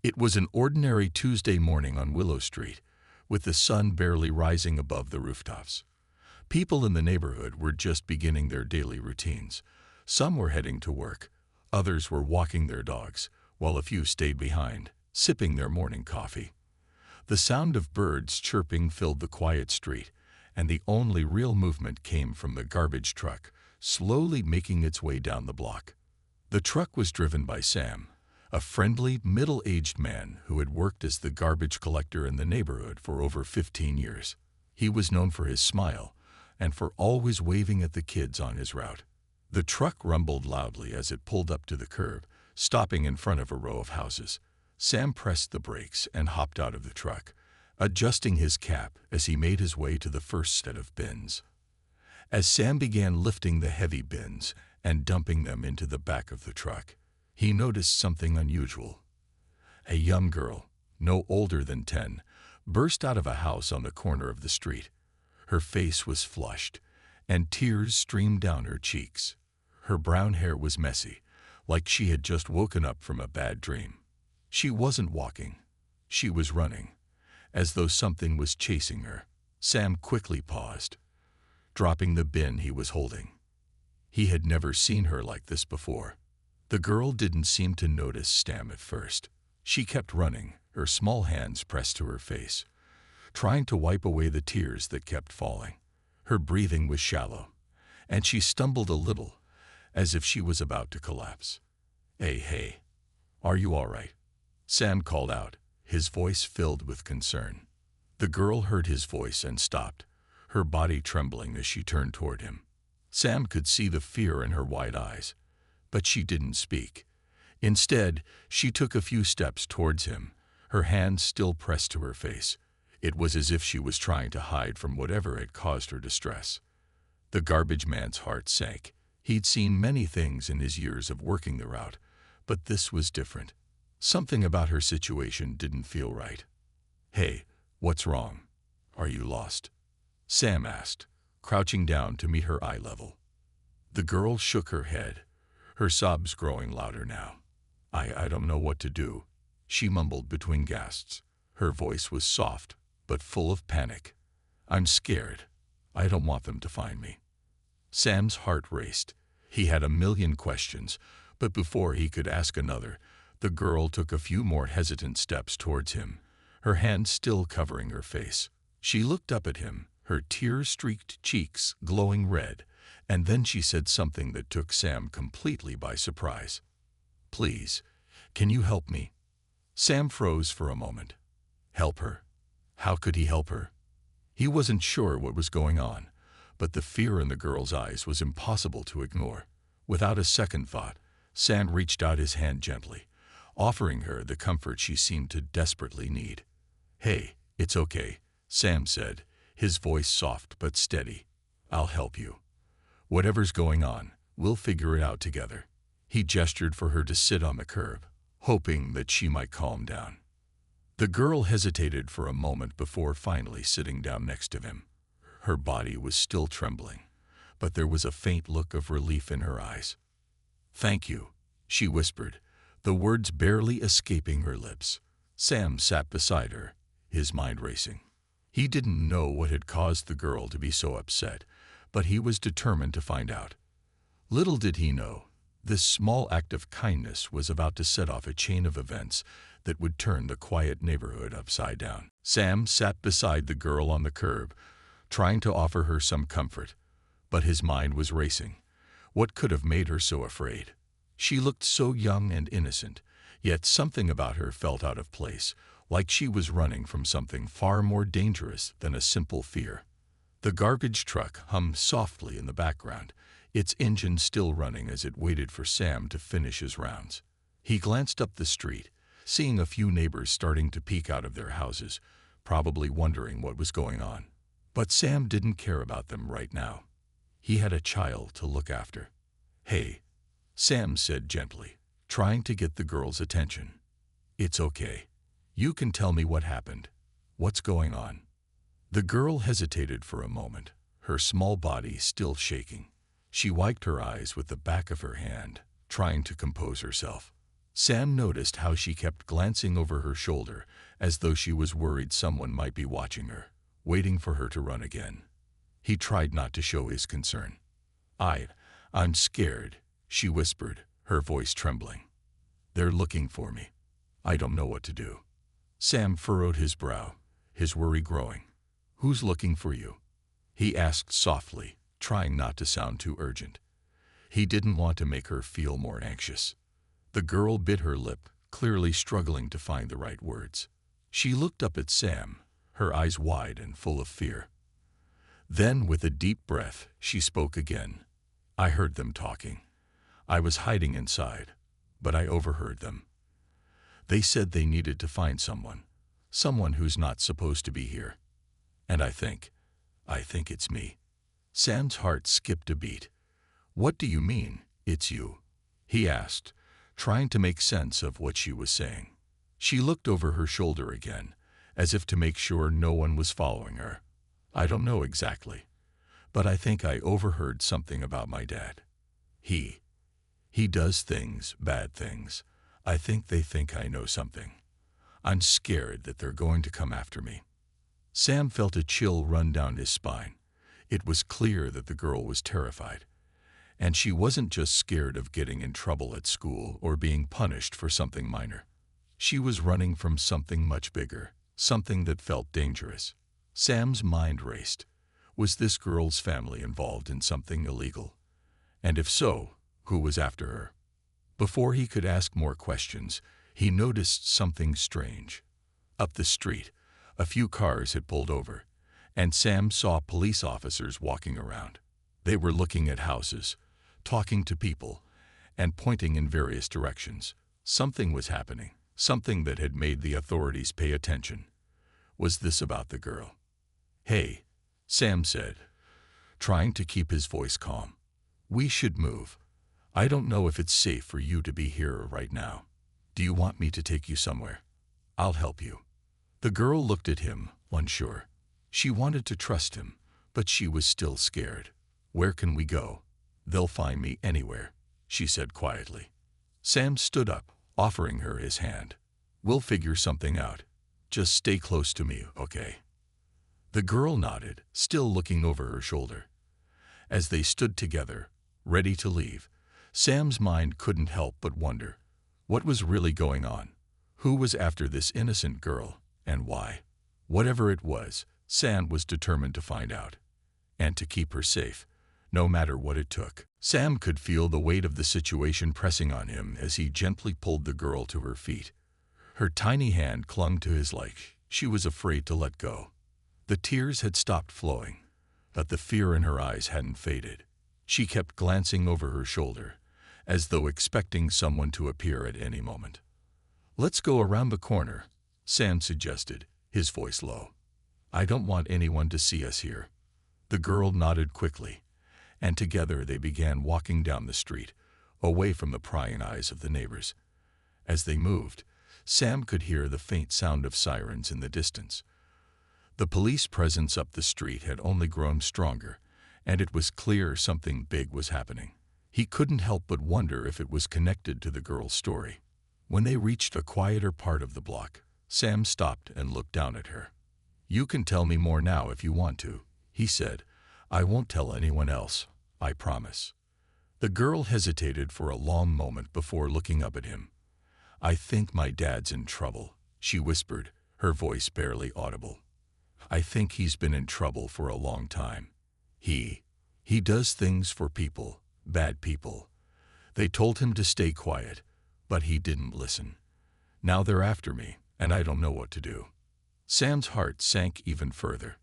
It was an ordinary Tuesday morning on Willow Street, with the sun barely rising above the rooftops. People in the neighborhood were just beginning their daily routines. Some were heading to work, others were walking their dogs, while a few stayed behind, sipping their morning coffee. The sound of birds chirping filled the quiet street, and the only real movement came from the garbage truck, slowly making its way down the block. The truck was driven by Sam, a friendly, middle-aged man who had worked as the garbage collector in the neighborhood for over 15 years. He was known for his smile and for always waving at the kids on his route. The truck rumbled loudly as it pulled up to the curb, stopping in front of a row of houses. Sam pressed the brakes and hopped out of the truck, adjusting his cap as he made his way to the first set of bins. As Sam began lifting the heavy bins and dumping them into the back of the truck, he noticed something unusual. A young girl, no older than 10, burst out of a house on the corner of the street. Her face was flushed, and tears streamed down her cheeks. Her brown hair was messy, like she had just woken up from a bad dream. She wasn't walking. She was running, as though something was chasing her. Sam quickly paused, dropping the bin he was holding. He had never seen her like this before. The girl didn't seem to notice Sam at first. She kept running, her small hands pressed to her face, trying to wipe away the tears that kept falling. Her breathing was shallow, and she stumbled a little, as if she was about to collapse. Hey, are you all right?" Sam called out, his voice filled with concern. The girl heard his voice and stopped, her body trembling as she turned toward him. Sam could see the fear in her wide eyes, but she didn't speak. Instead, she took a few steps towards him, her hands still pressed to her face. It was as if she was trying to hide from whatever had caused her distress. The garbage man's heart sank. He'd seen many things in his years of working the route, but this was different. Something about her situation didn't feel right. "Hey, what's wrong? Are you lost?" Sam asked, crouching down to meet her eye level. The girl shook her head, her sobs growing louder now. I don't know what to do," she mumbled between gasps. Her voice was soft, but full of panic. "I'm scared. I don't want them to find me." Sam's heart raced. He had a million questions, but before he could ask another, the girl took a few more hesitant steps towards him, her hand still covering her face. She looked up at him, her tear-streaked cheeks glowing red, and then she said something that took Sam completely by surprise. "Please, can you help me?" Sam froze for a moment. Help her? How could he help her? He wasn't sure what was going on, but the fear in the girl's eyes was impossible to ignore. Without a second thought, Sam reached out his hand gently, offering her the comfort she seemed to desperately need. "Hey, it's okay," Sam said, his voice soft but steady. "I'll help you. Whatever's going on, we'll figure it out together." He gestured for her to sit on the curb, hoping that she might calm down. The girl hesitated for a moment before finally sitting down next to him. Her body was still trembling, but there was a faint look of relief in her eyes. "Thank you," she whispered, the words barely escaping her lips. Sam sat beside her, his mind racing. He didn't know what had caused the girl to be so upset, but he was determined to find out. Little did he know, this small act of kindness was about to set off a chain of events that would turn the quiet neighborhood upside down. Sam sat beside the girl on the curb, trying to offer her some comfort, but his mind was racing. What could have made her so afraid? She looked so young and innocent, yet something about her felt out of place, like she was running from something far more dangerous than a simple fear. The garbage truck hummed softly in the background, its engine still running as it waited for Sam to finish his rounds. He glanced up the street, seeing a few neighbors starting to peek out of their houses, probably wondering what was going on. But Sam didn't care about them right now. He had a child to look after. "Hey," Sam said gently, trying to get the girl's attention. "It's okay. You can tell me what happened. What's going on?" The girl hesitated for a moment, her small body still shaking. She wiped her eyes with the back of her hand, trying to compose herself. Sam noticed how she kept glancing over her shoulder as though she was worried someone might be watching her, waiting for her to run again. He tried not to show his concern. I'm scared, she whispered, her voice trembling. They're looking for me. I don't know what to do. Sam furrowed his brow, his worry growing. Who's looking for you? He asked softly, trying not to sound too urgent. He didn't want to make her feel more anxious. The girl bit her lip, clearly struggling to find the right words. She looked up at Sam, her eyes wide and full of fear. Then, with a deep breath, she spoke again. I heard them talking. I was hiding inside, but I overheard them. They said they needed to find someone who's not supposed to be here. And I think it's me. Sam's heart skipped a beat. What do you mean, it's you? He asked, trying to make sense of what she was saying. She looked over her shoulder again, as if to make sure no one was following her. I don't know exactly, but I think I overheard something about my dad. He does things, bad things. I think they think I know something. I'm scared that they're going to come after me. Sam felt a chill run down his spine. It was clear that the girl was terrified. And she wasn't just scared of getting in trouble at school or being punished for something minor. She was running from something much bigger, something that felt dangerous. Sam's mind raced. Was this girl's family involved in something illegal? And if so, who was after her? Before he could ask more questions, he noticed something strange. Up the street, a few cars had pulled over, and Sam saw police officers walking around. They were looking at houses, talking to people, and pointing in various directions. Something was happening, something that had made the authorities pay attention. Was this about the girl? Hey, Sam said, trying to keep his voice calm. We should move. I don't know if it's safe for you to be here right now. Do you want me to take you somewhere? I'll help you. The girl looked at him, unsure. She wanted to trust him, but she was still scared. Where can we go? They'll find me anywhere, she said quietly. Sam stood up, offering her his hand. We'll figure something out. Just stay close to me, okay? The girl nodded, still looking over her shoulder. As they stood together, ready to leave, Sam's mind couldn't help but wonder. What was really going on? Who was after this innocent girl, and why? Whatever it was, Sam was determined to find out. And to keep her safe, no matter what it took. Sam could feel the weight of the situation pressing on him as he gently pulled the girl to her feet. Her tiny hand clung to his like she was afraid to let go. The tears had stopped flowing, but the fear in her eyes hadn't faded. She kept glancing over her shoulder, as though expecting someone to appear at any moment. Let's go around the corner, Sam suggested, his voice low. I don't want anyone to see us here. The girl nodded quickly, and together they began walking down the street, away from the prying eyes of the neighbors. As they moved, Sam could hear the faint sound of sirens in the distance. The police presence up the street had only grown stronger, and it was clear something big was happening. He couldn't help but wonder if it was connected to the girl's story. When they reached a quieter part of the block, Sam stopped and looked down at her. You can tell me more now if you want to, he said. I won't tell anyone else, I promise. The girl hesitated for a long moment before looking up at him. I think my dad's in trouble, she whispered, her voice barely audible. I think he's been in trouble for a long time. He does things for people, bad people. They told him to stay quiet, but he didn't listen. Now they're after me, and I don't know what to do. Sam's heart sank even further.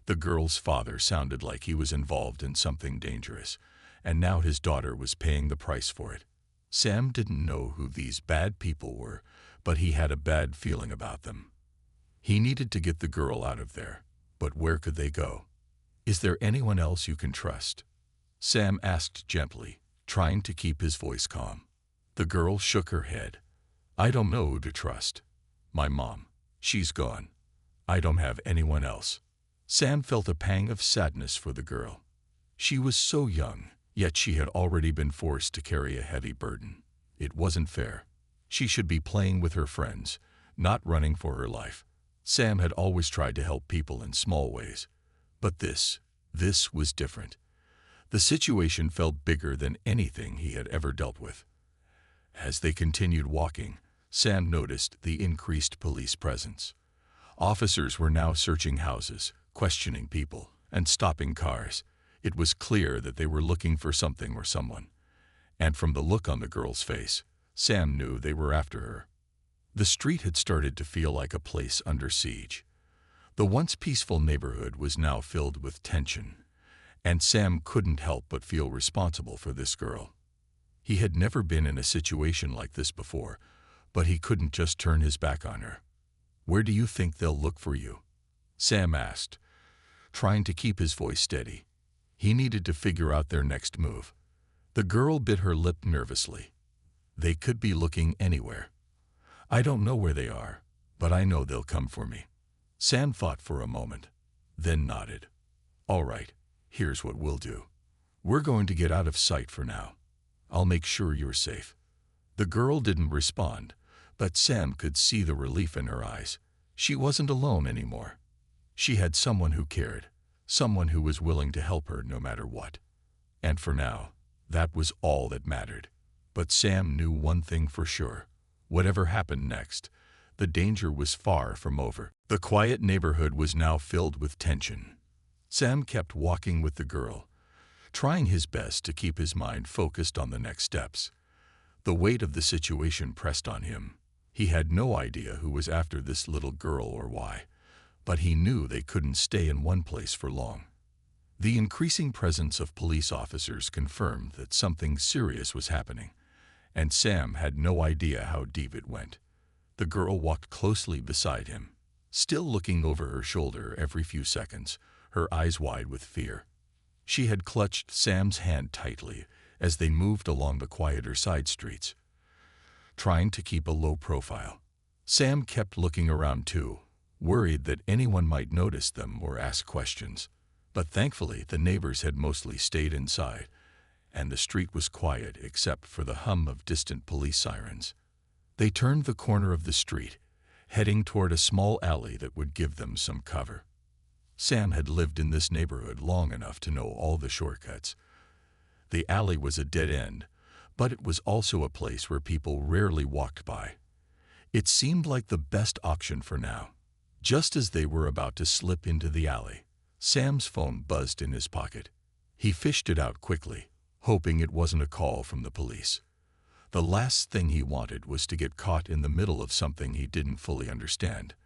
The girl's father sounded like he was involved in something dangerous, and now his daughter was paying the price for it. Sam didn't know who these bad people were, but he had a bad feeling about them. He needed to get the girl out of there, but where could they go? Is there anyone else you can trust? Sam asked gently, trying to keep his voice calm. The girl shook her head. I don't know who to trust. My mom. She's gone. I don't have anyone else. Sam felt a pang of sadness for the girl. She was so young, yet she had already been forced to carry a heavy burden. It wasn't fair. She should be playing with her friends, not running for her life. Sam had always tried to help people in small ways. But this was different. The situation felt bigger than anything he had ever dealt with. As they continued walking, Sam noticed the increased police presence. Officers were now searching houses, questioning people, and stopping cars. It was clear that they were looking for something or someone. And from the look on the girl's face, Sam knew they were after her. The street had started to feel like a place under siege. The once peaceful neighborhood was now filled with tension, and Sam couldn't help but feel responsible for this girl. He had never been in a situation like this before, but he couldn't just turn his back on her. "Where do you think they'll look for you?" Sam asked, trying to keep his voice steady. He needed to figure out their next move. The girl bit her lip nervously. "They could be looking anywhere. I don't know where they are, but I know they'll come for me." Sam thought for a moment, then nodded. "All right, here's what we'll do. We're going to get out of sight for now. I'll make sure you're safe." The girl didn't respond, but Sam could see the relief in her eyes. She wasn't alone anymore. She had someone who cared, someone who was willing to help her no matter what. And for now, that was all that mattered. But Sam knew one thing for sure. Whatever happened next, the danger was far from over. The quiet neighborhood was now filled with tension. Sam kept walking with the girl, trying his best to keep his mind focused on the next steps. The weight of the situation pressed on him. He had no idea who was after this little girl or why, but he knew they couldn't stay in one place for long. The increasing presence of police officers confirmed that something serious was happening, and Sam had no idea how deep it went. The girl walked closely beside him, still looking over her shoulder every few seconds, her eyes wide with fear. She had clutched Sam's hand tightly as they moved along the quieter side streets, trying to keep a low profile. Sam kept looking around too, worried that anyone might notice them or ask questions. But thankfully, the neighbors had mostly stayed inside, and the street was quiet except for the hum of distant police sirens. They turned the corner of the street, heading toward a small alley that would give them some cover. Sam had lived in this neighborhood long enough to know all the shortcuts. The alley was a dead end, but it was also a place where people rarely walked by. It seemed like the best option for now. Just as they were about to slip into the alley, Sam's phone buzzed in his pocket. He fished it out quickly, hoping it wasn't a call from the police. The last thing he wanted was to get caught in the middle of something he didn't fully understand.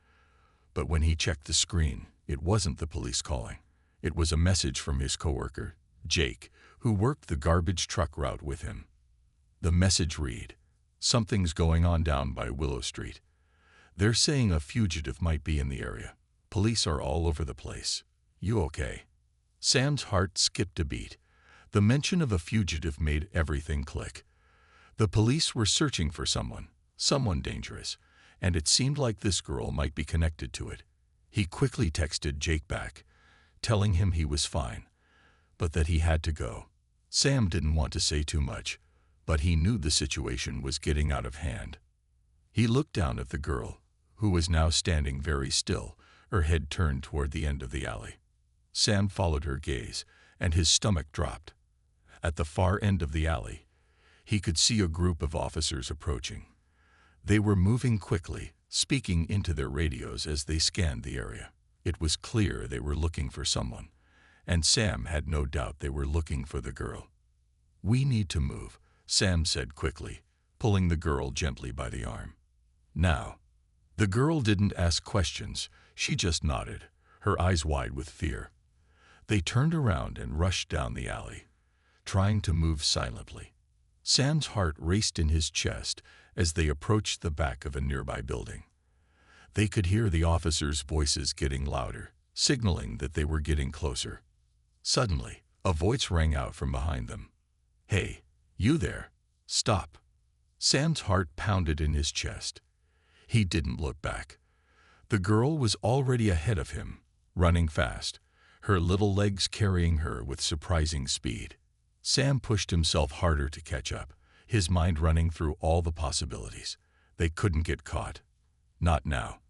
But when he checked the screen, it wasn't the police calling. It was a message from his coworker, Jake, who worked the garbage truck route with him. The message read, "Something's going on down by Willow Street. They're saying a fugitive might be in the area. Police are all over the place. You okay?" Sam's heart skipped a beat. The mention of a fugitive made everything click. The police were searching for someone dangerous, and it seemed like this girl might be connected to it. He quickly texted Jake back, telling him he was fine, but that he had to go. Sam didn't want to say too much, but he knew the situation was getting out of hand. He looked down at the girl, who was now standing very still, her head turned toward the end of the alley. Sam followed her gaze, and his stomach dropped. At the far end of the alley, he could see a group of officers approaching. They were moving quickly, speaking into their radios as they scanned the area. It was clear they were looking for someone, and Sam had no doubt they were looking for the girl. "We need to move," Sam said quickly, pulling the girl gently by the arm. "Now." The girl didn't ask questions, she just nodded, her eyes wide with fear. They turned around and rushed down the alley, trying to move silently. Sam's heart raced in his chest as they approached the back of a nearby building. They could hear the officers' voices getting louder, signaling that they were getting closer. Suddenly, a voice rang out from behind them. "Hey, you there, stop." Sam's heart pounded in his chest. He didn't look back. The girl was already ahead of him, running fast, her little legs carrying her with surprising speed. Sam pushed himself harder to catch up, his mind running through all the possibilities. They couldn't get caught. Not now.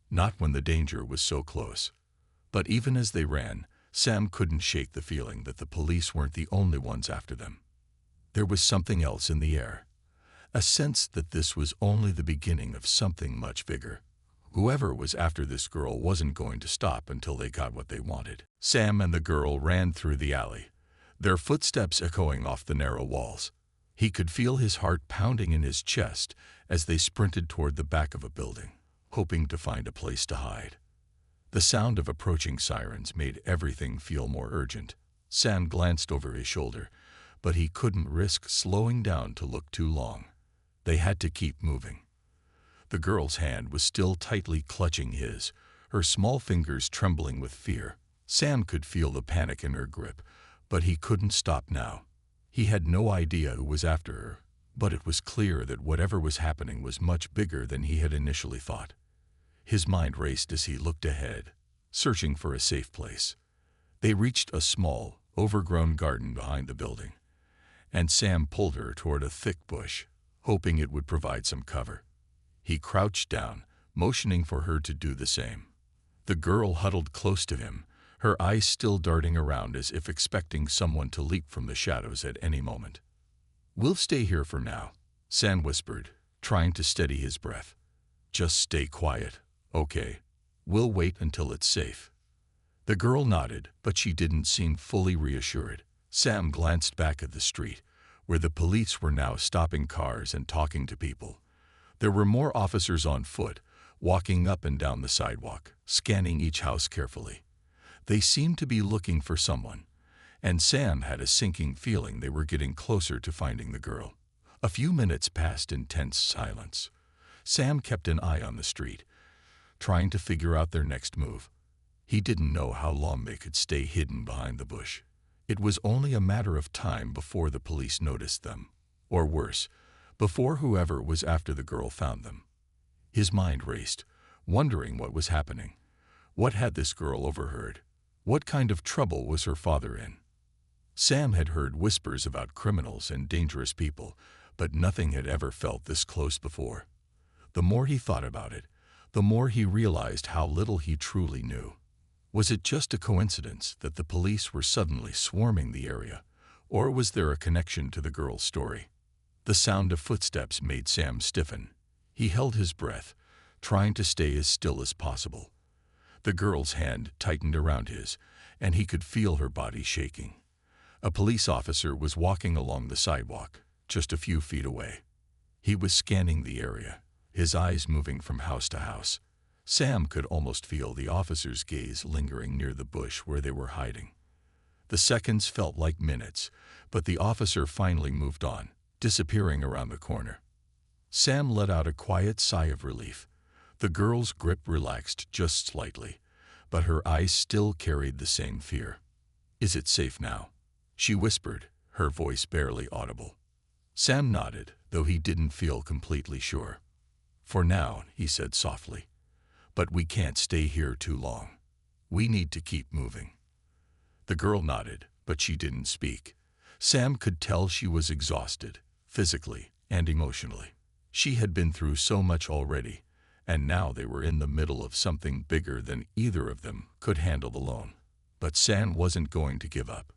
Not when the danger was so close. But even as they ran, Sam couldn't shake the feeling that the police weren't the only ones after them. There was something else in the air. A sense that this was only the beginning of something much bigger. Whoever was after this girl wasn't going to stop until they got what they wanted. Sam and the girl ran through the alley, their footsteps echoing off the narrow walls. He could feel his heart pounding in his chest as they sprinted toward the back of a building, hoping to find a place to hide. The sound of approaching sirens made everything feel more urgent. Sam glanced over his shoulder, but he couldn't risk slowing down to look too long. They had to keep moving. The girl's hand was still tightly clutching his, her small fingers trembling with fear. Sam could feel the panic in her grip, but he couldn't stop now. He had no idea who was after her, but it was clear that whatever was happening was much bigger than he had initially thought. His mind raced as he looked ahead, searching for a safe place. They reached a small, overgrown garden behind the building, and Sam pulled her toward a thick bush, hoping it would provide some cover. He crouched down, motioning for her to do the same. The girl huddled close to him, her eyes still darting around as if expecting someone to leap from the shadows at any moment. "We'll stay here for now," Sam whispered, trying to steady his breath. "Just stay quiet, okay? We'll wait until it's safe." The girl nodded, but she didn't seem fully reassured. Sam glanced back at the street, where the police were now stopping cars and talking to people. There were more officers on foot, walking up and down the sidewalk, scanning each house carefully. They seemed to be looking for someone, and Sam had a sinking feeling they were getting closer to finding the girl. A few minutes passed in tense silence. Sam kept an eye on the street, trying to figure out their next move. He didn't know how long they could stay hidden behind the bush. It was only a matter of time before the police noticed them, or worse, before whoever was after the girl found them. His mind raced, wondering what was happening. What had this girl overheard? What kind of trouble was her father in? Sam had heard whispers about criminals and dangerous people, but nothing had ever felt this close before. The more he thought about it, the more he realized how little he truly knew. Was it just a coincidence that the police were suddenly swarming the area, or was there a connection to the girl's story? The sound of footsteps made Sam stiffen. He held his breath, trying to stay as still as possible. The girl's hand tightened around his, and he could feel her body shaking. A police officer was walking along the sidewalk, just a few feet away. He was scanning the area, his eyes moving from house to house. Sam could almost feel the officer's gaze lingering near the bush where they were hiding. The seconds felt like minutes, but the officer finally moved on, disappearing around the corner. Sam let out a quiet sigh of relief. The girl's grip relaxed just slightly, but her eyes still carried the same fear. "Is it safe now?" she whispered, her voice barely audible. Sam nodded, though he didn't feel completely sure. "For now," he said softly. "But we can't stay here too long. We need to keep moving." The girl nodded, but she didn't speak. Sam could tell she was exhausted, physically and emotionally. She had been through so much already, and now they were in the middle of something bigger than either of them could handle alone. But Sam wasn't going to give up.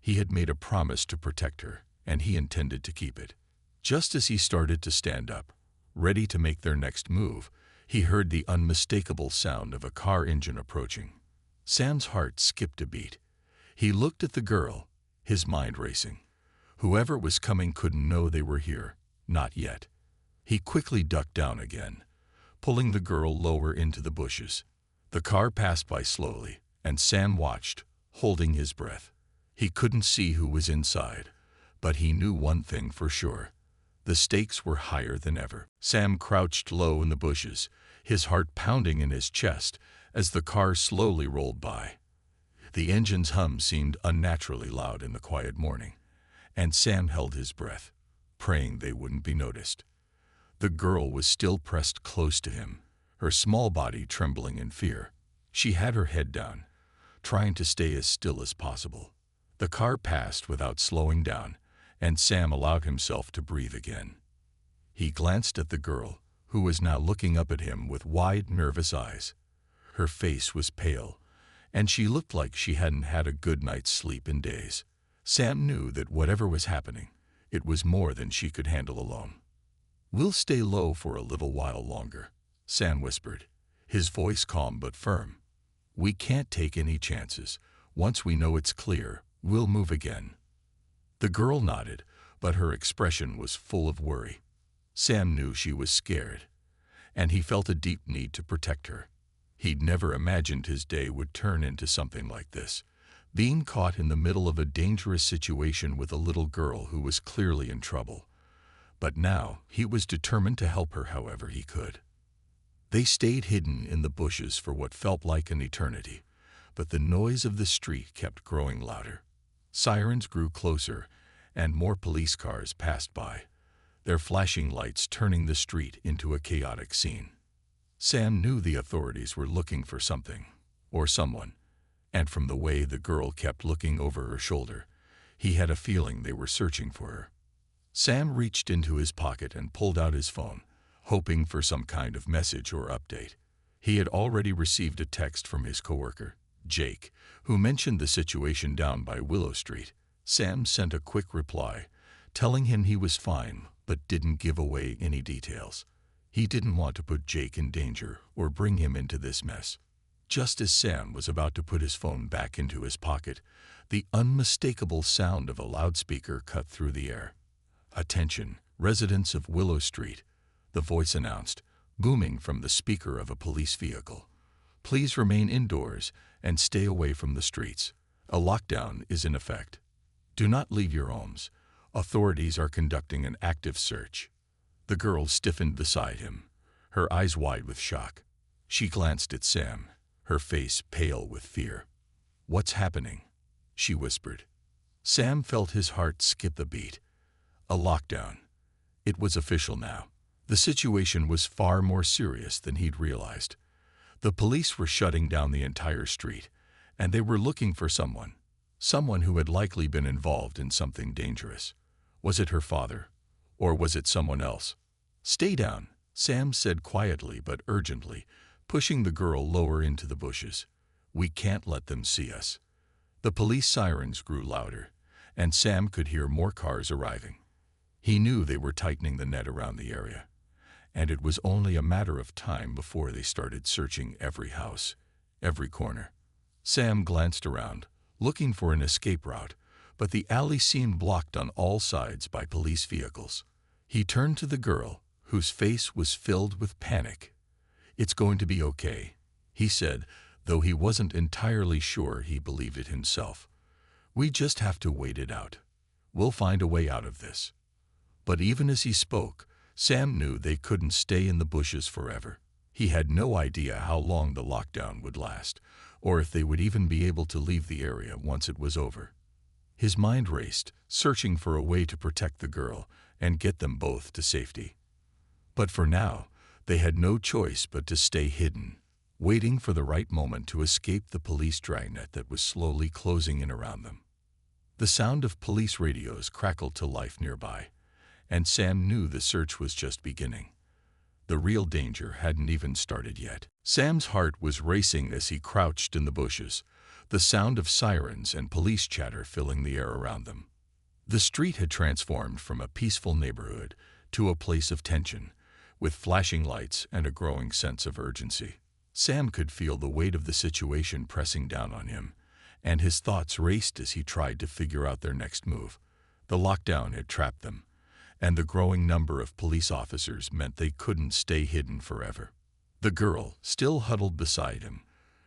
He had made a promise to protect her, and he intended to keep it. Just as he started to stand up, ready to make their next move, he heard the unmistakable sound of a car engine approaching. Sam's heart skipped a beat. He looked at the girl, his mind racing. Whoever was coming couldn't know they were here, not yet. He quickly ducked down again, pulling the girl lower into the bushes. The car passed by slowly, and Sam watched, holding his breath. He couldn't see who was inside, but he knew one thing for sure. The stakes were higher than ever. Sam crouched low in the bushes, his heart pounding in his chest as the car slowly rolled by. The engine's hum seemed unnaturally loud in the quiet morning, and Sam held his breath, praying they wouldn't be noticed. The girl was still pressed close to him, her small body trembling in fear. She had her head down, trying to stay as still as possible. The car passed without slowing down, and Sam allowed himself to breathe again. He glanced at the girl, who was now looking up at him with wide, nervous eyes. Her face was pale, and she looked like she hadn't had a good night's sleep in days. Sam knew that whatever was happening, it was more than she could handle alone. "We'll stay low for a little while longer," Sam whispered, his voice calm but firm. "We can't take any chances. Once we know it's clear, we'll move again." The girl nodded, but her expression was full of worry. Sam knew she was scared, and he felt a deep need to protect her. He'd never imagined his day would turn into something like this, being caught in the middle of a dangerous situation with a little girl who was clearly in trouble. But now he was determined to help her however he could. They stayed hidden in the bushes for what felt like an eternity, but the noise of the street kept growing louder. Sirens grew closer, and more police cars passed by, their flashing lights turning the street into a chaotic scene. Sam knew the authorities were looking for something, or someone, and from the way the girl kept looking over her shoulder, he had a feeling they were searching for her. Sam reached into his pocket and pulled out his phone, hoping for some kind of message or update. He had already received a text from his coworker, Jake, who mentioned the situation down by Willow Street. Sam sent a quick reply, telling him he was fine, but didn't give away any details. He didn't want to put Jake in danger or bring him into this mess. Just as Sam was about to put his phone back into his pocket, the unmistakable sound of a loudspeaker cut through the air. "Attention, residents of Willow Street," the voice announced, booming from the speaker of a police vehicle. "Please remain indoors and stay away from the streets. A lockdown is in effect. Do not leave your homes. Authorities are conducting an active search." The girl stiffened beside him, her eyes wide with shock. She glanced at Sam, her face pale with fear. "What's happening?" she whispered. Sam felt his heart skip a beat. A lockdown. It was official now. The situation was far more serious than he'd realized. The police were shutting down the entire street, and they were looking for someone who had likely been involved in something dangerous. Was it her father? Or was it someone else? "Stay down," Sam said quietly but urgently, pushing the girl lower into the bushes. "We can't let them see us." The police sirens grew louder, and Sam could hear more cars arriving. He knew they were tightening the net around the area, and it was only a matter of time before they started searching every house, every corner. Sam glanced around, looking for an escape route, but the alley seemed blocked on all sides by police vehicles. He turned to the girl, whose face was filled with panic. "It's going to be okay," he said, though he wasn't entirely sure he believed it himself. "We just have to wait it out. We'll find a way out of this." But even as he spoke, Sam knew they couldn't stay in the bushes forever. He had no idea how long the lockdown would last, or if they would even be able to leave the area once it was over. His mind raced, searching for a way to protect the girl and get them both to safety. But for now, they had no choice but to stay hidden, waiting for the right moment to escape the police dragnet that was slowly closing in around them. The sound of police radios crackled to life nearby, and Sam knew the search was just beginning. The real danger hadn't even started yet. Sam's heart was racing as he crouched in the bushes, the sound of sirens and police chatter filling the air around them. The street had transformed from a peaceful neighborhood to a place of tension, with flashing lights and a growing sense of urgency. Sam could feel the weight of the situation pressing down on him, and his thoughts raced as he tried to figure out their next move. The lockdown had trapped them, and the growing number of police officers meant they couldn't stay hidden forever. The girl, still huddled beside him,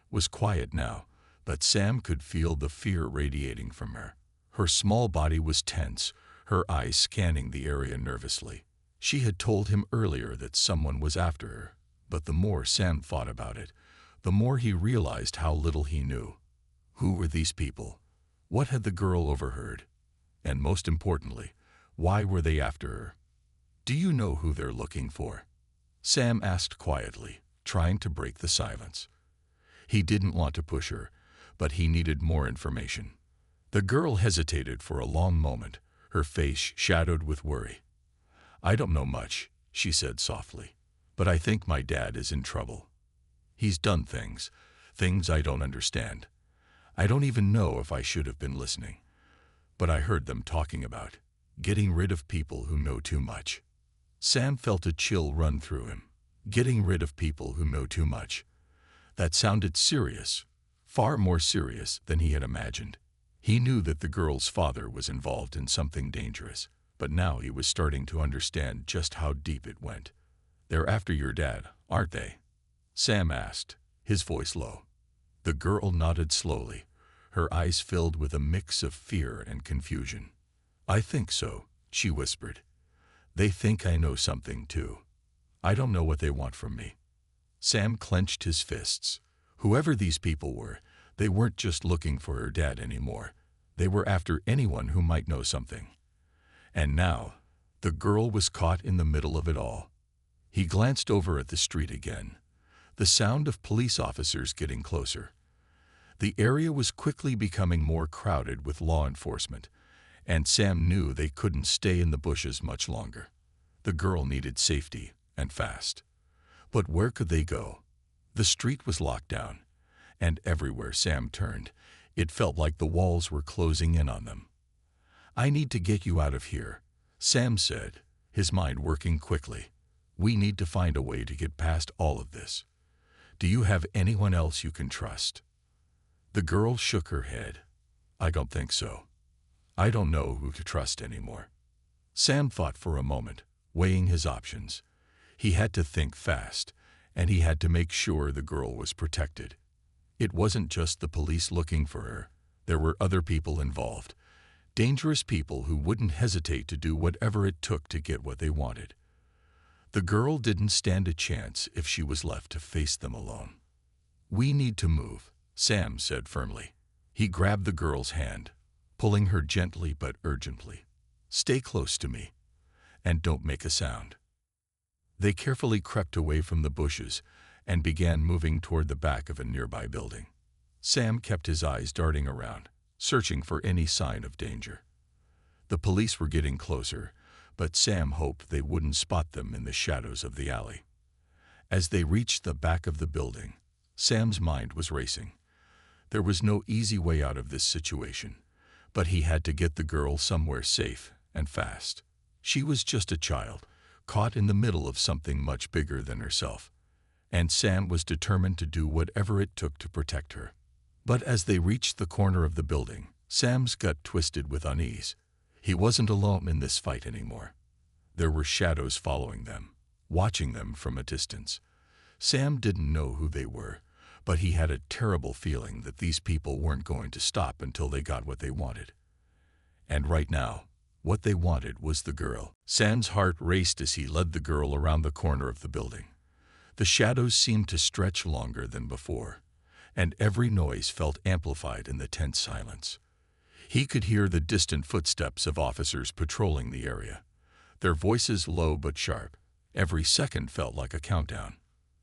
was quiet now, but Sam could feel the fear radiating from her. Her small body was tense, her eyes scanning the area nervously. She had told him earlier that someone was after her, but the more Sam thought about it, the more he realized how little he knew. Who were these people? What had the girl overheard? And most importantly, why were they after her? "Do you know who they're looking for?" Sam asked quietly, trying to break the silence. He didn't want to push her, but he needed more information. The girl hesitated for a long moment, her face shadowed with worry. "I don't know much," she said softly. But I think my dad is in trouble. He's done things I don't understand. I don't even know if I should have been listening. But I heard them talking about getting rid of people who know too much. Sam felt a chill run through him. Getting rid of people who know too much. That sounded serious, far more serious than he had imagined. He knew that the girl's father was involved in something dangerous, but now he was starting to understand just how deep it went. "They're after your dad, aren't they?" Sam asked, his voice low. The girl nodded slowly, her eyes filled with a mix of fear and confusion. "I think so," she whispered. "They think I know something too. I don't know what they want from me." Sam clenched his fists. Whoever these people were, they weren't just looking for her dad anymore. They were after anyone who might know something. And now, the girl was caught in the middle of it all. He glanced over at the street again. The sound of police officers getting closer. The area was quickly becoming more crowded with law enforcement, and Sam knew they couldn't stay in the bushes much longer. The girl needed safety, and fast. But where could they go? The street was locked down, and everywhere Sam turned, it felt like the walls were closing in on them. "I need to get you out of here," Sam said, his mind working quickly. "We need to find a way to get past all of this. Do you have anyone else you can trust?" The girl shook her head. "I don't think so. I don't know who to trust anymore." Sam thought for a moment, weighing his options. He had to think fast, and he had to make sure the girl was protected. It wasn't just the police looking for her. There were other people involved. Dangerous people who wouldn't hesitate to do whatever it took to get what they wanted. The girl didn't stand a chance if she was left to face them alone. "We need to move," Sam said firmly. He grabbed the girl's hand, pulling her gently but urgently. "Stay close to me, and don't make a sound." They carefully crept away from the bushes and began moving toward the back of a nearby building. Sam kept his eyes darting around, searching for any sign of danger. The police were getting closer, but Sam hoped they wouldn't spot them in the shadows of the alley. As they reached the back of the building, Sam's mind was racing. There was no easy way out of this situation, but he had to get the girl somewhere safe and fast. She was just a child, caught in the middle of something much bigger than herself, and Sam was determined to do whatever it took to protect her. But as they reached the corner of the building, Sam's gut twisted with unease. He wasn't alone in this fight anymore. There were shadows following them, watching them from a distance. Sam didn't know who they were, but he had a terrible feeling that these people weren't going to stop until they got what they wanted. And right now, what they wanted was the girl. Sam's heart raced as he led the girl around the corner of the building. The shadows seemed to stretch longer than before, and every noise felt amplified in the tense silence. He could hear the distant footsteps of officers patrolling the area, their voices low but sharp. Every second felt like a countdown.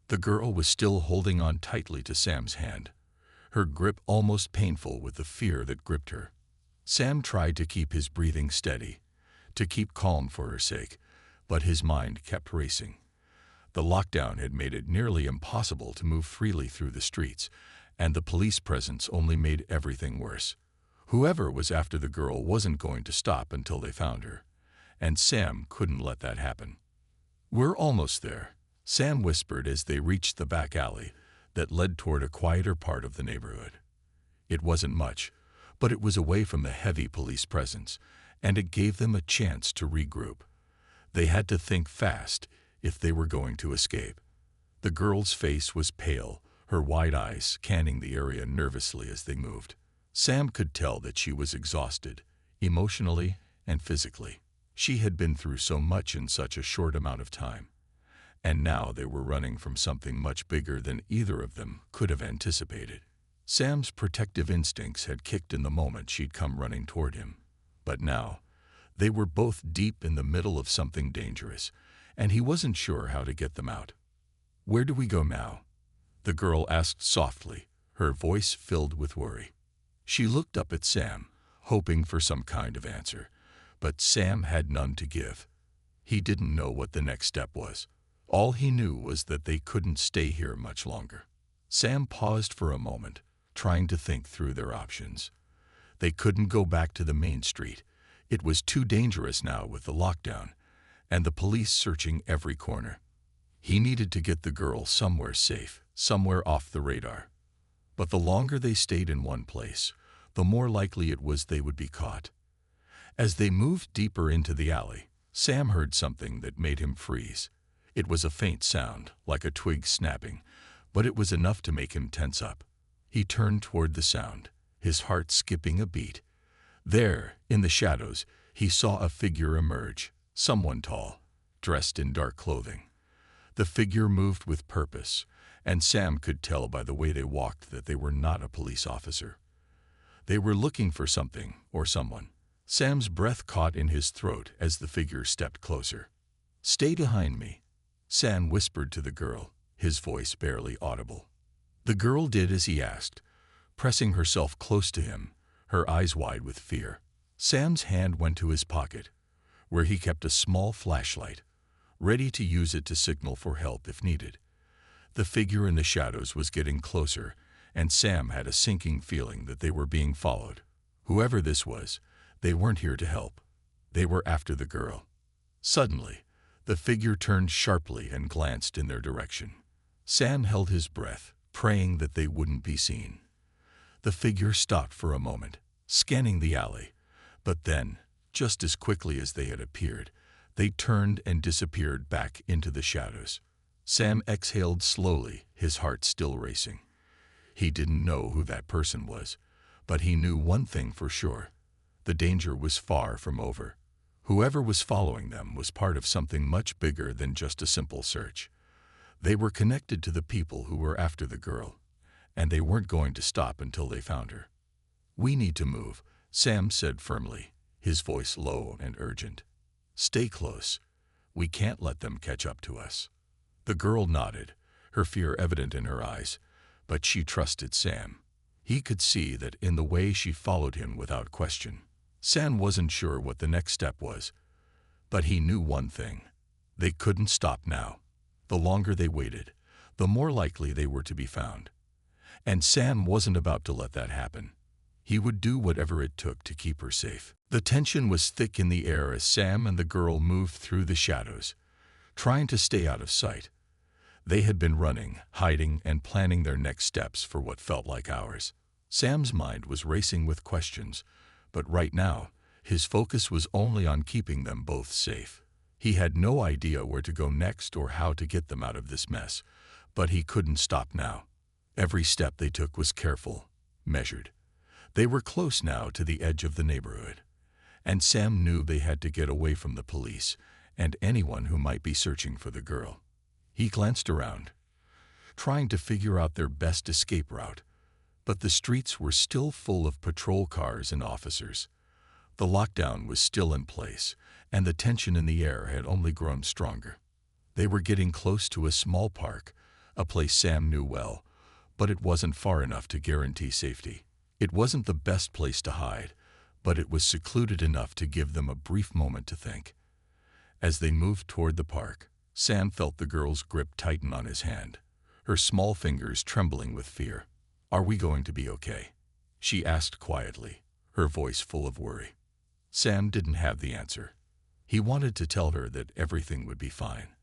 The girl was still holding on tightly to Sam's hand, her grip almost painful with the fear that gripped her. Sam tried to keep his breathing steady, to keep calm for her sake, but his mind kept racing. The lockdown had made it nearly impossible to move freely through the streets, and the police presence only made everything worse. Whoever was after the girl wasn't going to stop until they found her, and Sam couldn't let that happen. "We're almost there," Sam whispered as they reached the back alley that led toward a quieter part of the neighborhood. It wasn't much, but it was away from the heavy police presence, and it gave them a chance to regroup. They had to think fast if they were going to escape. The girl's face was pale, her wide eyes scanning the area nervously as they moved. Sam could tell that she was exhausted, emotionally and physically. She had been through so much in such a short amount of time, and now they were running from something much bigger than either of them could have anticipated. Sam's protective instincts had kicked in the moment she'd come running toward him, but now they were both deep in the middle of something dangerous, and he wasn't sure how to get them out. "Where do we go now?" the girl asked softly, her voice filled with worry. She looked up at Sam, hoping for some kind of answer, but Sam had none to give. He didn't know what the next step was. All he knew was that they couldn't stay here much longer. Sam paused for a moment, trying to think through their options. They couldn't go back to the main street. It was too dangerous now with the lockdown, and the police searching every corner. He needed to get the girl somewhere safe, somewhere off the radar. But the longer they stayed in one place, the more likely it was they would be caught. As they moved deeper into the alley, Sam heard something that made him freeze. It was a faint sound, like a twig snapping, but it was enough to make him tense up. He turned toward the sound, his heart skipping a beat. There, in the shadows, he saw a figure emerge, someone tall, dressed in dark clothing. The figure moved with purpose, and Sam could tell by the way they walked that they were not a police officer. They were looking for something or someone. Sam's breath caught in his throat as the figure stepped closer. "Stay behind me," Sam whispered to the girl, his voice barely audible. The girl did as he asked, pressing herself close to him, her eyes wide with fear. Sam's hand went to his pocket, where he kept a small flashlight, ready to use it to signal for help if needed. The figure in the shadows was getting closer, and Sam had a sinking feeling that they were being followed. Whoever this was, they weren't here to help. They were after the girl. Suddenly, the figure turned sharply and glanced in their direction. Sam held his breath, praying that they wouldn't be seen. The figure stopped for a moment, scanning the alley, but then, just as quickly as they had appeared, they turned and disappeared back into the shadows. Sam exhaled slowly, his heart still racing. He didn't know who that person was, but he knew one thing for sure. The danger was far from over. Whoever was following them was part of something much bigger than just a simple search. They were connected to the people who were after the girl, and they weren't going to stop until they found her. "We need to move," Sam said firmly, his voice low and urgent. "Stay close. We can't let them catch up to us." The girl nodded, her fear evident in her eyes, but she trusted Sam. He could see that in the way she followed him without question. Sam wasn't sure what the next step was, but he knew one thing. They couldn't stop now. The longer they waited, the more likely they were to be found. And Sam wasn't about to let that happen. He would do whatever it took to keep her safe. The tension was thick in the air as Sam and the girl moved through the shadows, trying to stay out of sight. They had been running, hiding, and planning their next steps for what felt like hours. Sam's mind was racing with questions, but right now, his focus was only on keeping them both safe. He had no idea where to go next or how to get them out of this mess, but he couldn't stop now. Every step they took was careful, measured. They were close now to the edge of the neighborhood, and Sam knew they had to get away from the police and anyone who might be searching for the girl. He glanced around, trying to figure out their best escape route, but the streets were still full of patrol cars and officers. The lockdown was still in place, and the tension in the air had only grown stronger. They were getting close to a small park, a place Sam knew well, but it wasn't far enough to guarantee safety. It wasn't the best place to hide, but it was secluded enough to give them a brief moment to think. As they moved toward the park, Sam felt the girl's grip tighten on his hand, her small fingers trembling with fear. "Are we going to be okay?" she asked quietly, her voice full of worry. Sam didn't have the answer. He wanted to tell her that everything would be fine,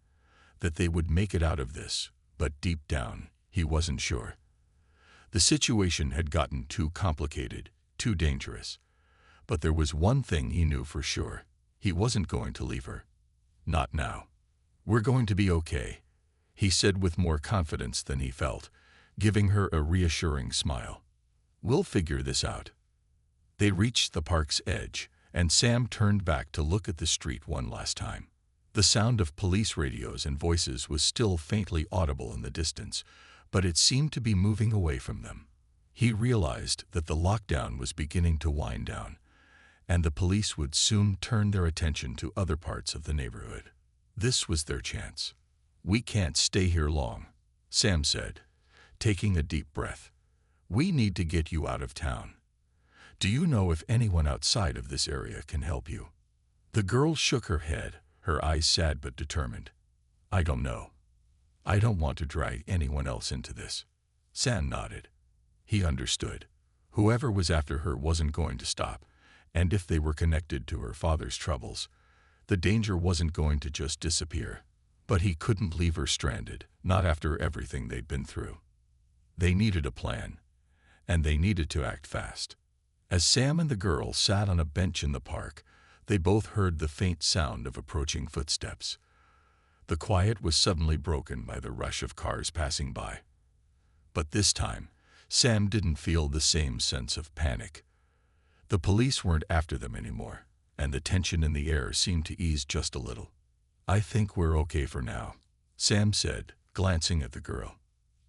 that they would make it out of this, but deep down, he wasn't sure. The situation had gotten too complicated, too dangerous. But there was one thing he knew for sure. He wasn't going to leave her. Not now. "We're going to be okay," he said with more confidence than he felt, giving her a reassuring smile. "We'll figure this out." They reached the park's edge, and Sam turned back to look at the street one last time. The sound of police radios and voices was still faintly audible in the distance, but it seemed to be moving away from them. He realized that the lockdown was beginning to wind down, and the police would soon turn their attention to other parts of the neighborhood. This was their chance. "We can't stay here long," Sam said, taking a deep breath. "We need to get you out of town. Do you know if anyone outside of this area can help you?" The girl shook her head, her eyes sad but determined. "I don't know. I don't want to drag anyone else into this. Sam nodded. He understood. Whoever was after her wasn't going to stop, and if they were connected to her father's troubles, the danger wasn't going to just disappear. But he couldn't leave her stranded, not after everything they'd been through. They needed a plan, and they needed to act fast. As Sam and the girl sat on a bench in the park, they both heard the faint sound of approaching footsteps. The quiet was suddenly broken by the rush of cars passing by. But this time, Sam didn't feel the same sense of panic. The police weren't after them anymore, and the tension in the air seemed to ease just a little. I think we're okay for now, Sam said, glancing at the girl.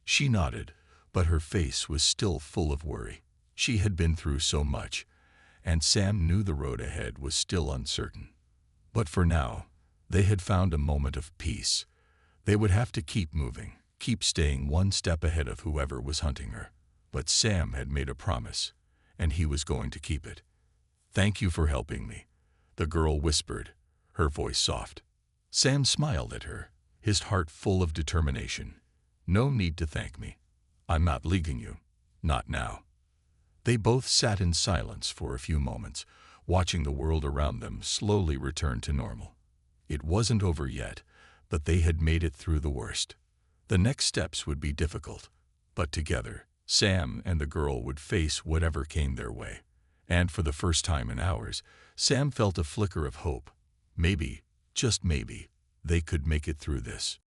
She nodded, but her face was still full of worry. She had been through so much, and Sam knew the road ahead was still uncertain. But for now, they had found a moment of peace. They would have to keep moving, keep staying one step ahead of whoever was hunting her. But Sam had made a promise, and he was going to keep it. "Thank you for helping me," the girl whispered, her voice soft. Sam smiled at her, his heart full of determination. "No need to thank me. I'm not leaving you. Not now." They both sat in silence for a few moments, watching the world around them slowly return to normal. It wasn't over yet, but they had made it through the worst. The next steps would be difficult, but together, Sam and the girl would face whatever came their way. And for the first time in hours, Sam felt a flicker of hope. Maybe, just maybe, they could make it through this.